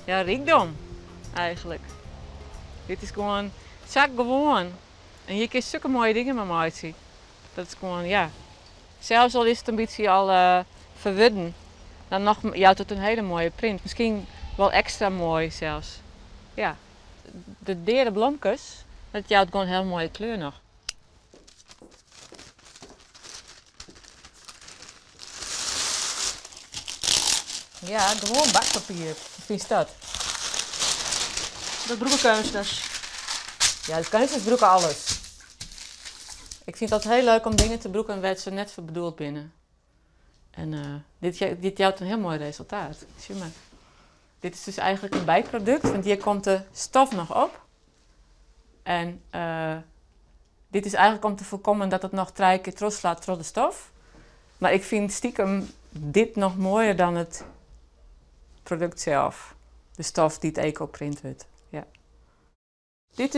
ja, rijkdom eigenlijk. Dit is gewoon zak gewoon. En je kunt zulke mooie dingen met mij zien. Dat is gewoon, ja. Zelfs al is het een beetje al verwudden, dan nog jouwt het een hele mooie print. Misschien wel extra mooi zelfs. Ja. De derde blomkes, dat jouwt gewoon een heel mooie kleur nog. Ja, gewoon bakpapier. Wat is dat? Dat broekenkunsters. Ja, de kunsters broeken alles. Ik vind het altijd heel leuk om dingen te broeken waar ze net voor bedoeld binnen. En dit jouwt een heel mooi resultaat. Zie maar. Dit is dus eigenlijk een bijproduct, want hier komt de stof nog op. En dit is eigenlijk om te voorkomen dat het nog 3 keer terugslaat door de stof. Maar ik vind stiekem dit nog mooier dan het product zelf. De stof die het eco-print wordt. Ja. Dit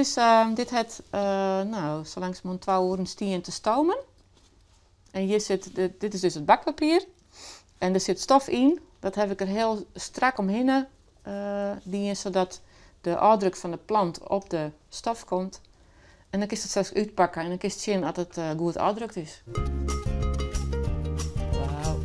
het, nou, zo langzamerhand 2 uur stien te stomen. En hier zit, dit is dus het bakpapier. En er zit stof in. Dat heb ik er heel strak omheen zodat de uitdruk van de plant op de stof komt. En dan kun je het straks uitpakken en dan kun je zien dat het goed uitdrukt is. Wauw.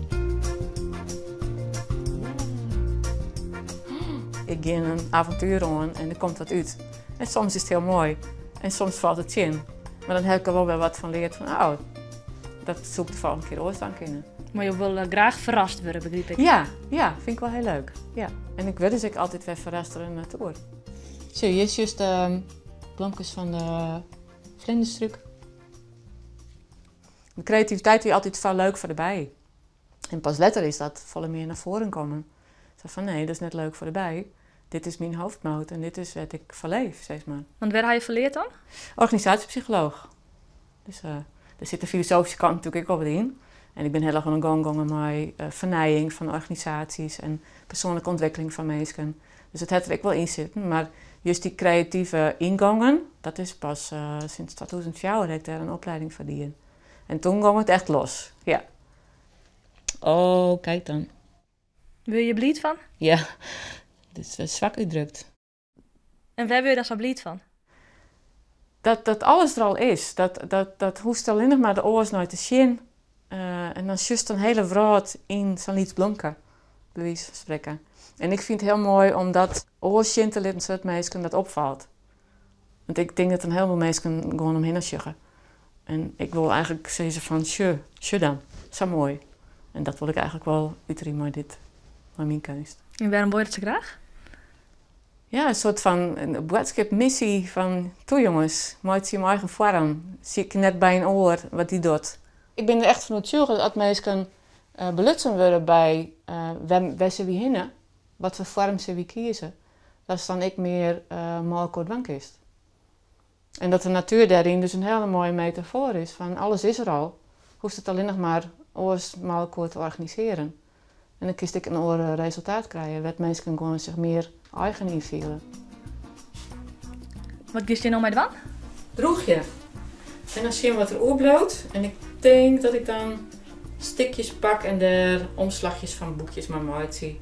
Ik ga een avontuur aan en er komt wat uit. En soms is het heel mooi en soms valt het in. Maar dan heb ik er wel weer wat van geleerd van, oh, dat zoek ik de volgende keer ooit aan kunnen. Maar je wil graag verrast worden, begrijp ik. Ja, vind ik wel heel leuk. Ja. En ik wil dus ook altijd weer verrast door een natuur. Zo, hier is juist de bloempjes van de vlinderstruik. De creativiteit is altijd veel leuk voor de bij. En pas later is dat volle meer naar voren komen. Zo van, nee, dat is net leuk voor de bij. Dit is mijn hoofdmoot en dit is wat ik verleef, zeg maar. Want waar heb je verleerd dan? Organisatiepsycholoog. Dus er zit de filosofische kant natuurlijk ook wel in. En ik ben heel erg aan het gangen met vernijing van organisaties en persoonlijke ontwikkeling van mensen. Dus het heeft er ook wel in zitten. Maar juist die creatieve ingangen, dat is pas sinds 2004 dat ik daar een opleiding verdiende. En toen ging het echt los. Ja. Oh, kijk dan. Wil je blied van? Ja, dit is zwak uitdrukt. En waar wil je daar zo blied van? Dat alles er al is. Dat hoeft alleen nog maar de oors nooit te zien. En dan juist een hele wraad in zo'n iets blomken, bij wijze van spreken. En ik vind het heel mooi om dat oorsje te laten zodat mensen dat opvalt. Want ik denk dat een heleboel mensen gewoon omheen zeggen. En ik wil eigenlijk zeggen van, tje dan, zo mooi. En dat wil ik eigenlijk wel uitdrukken met mijn kunst. En waarom wil je dat zo graag? Ja, een soort van een boodschap, missie van, toe jongens, maak je mijn eigen vorm. Zie ik net bij een oor wat die doet. Ik ben er echt van overtuigd dat mensen belutsen worden bij waar ze wie hinnen, wat voor vorm ze wie kiezen. Dat is dan ik meer malko dwankist. En dat de natuur daarin dus een hele mooie metafoor is van alles is er al. Hoeft het alleen nog maar oors malko te organiseren. En dan kies ik een oor resultaat krijgen, waar mensen gewoon zich meer eigen in voelen. Wat kies je nou met wat? Droegje. En dan zien we wat er opbloot. En ik denk dat ik dan stikjes pak en er omslagjes van boekjes maar uit zie.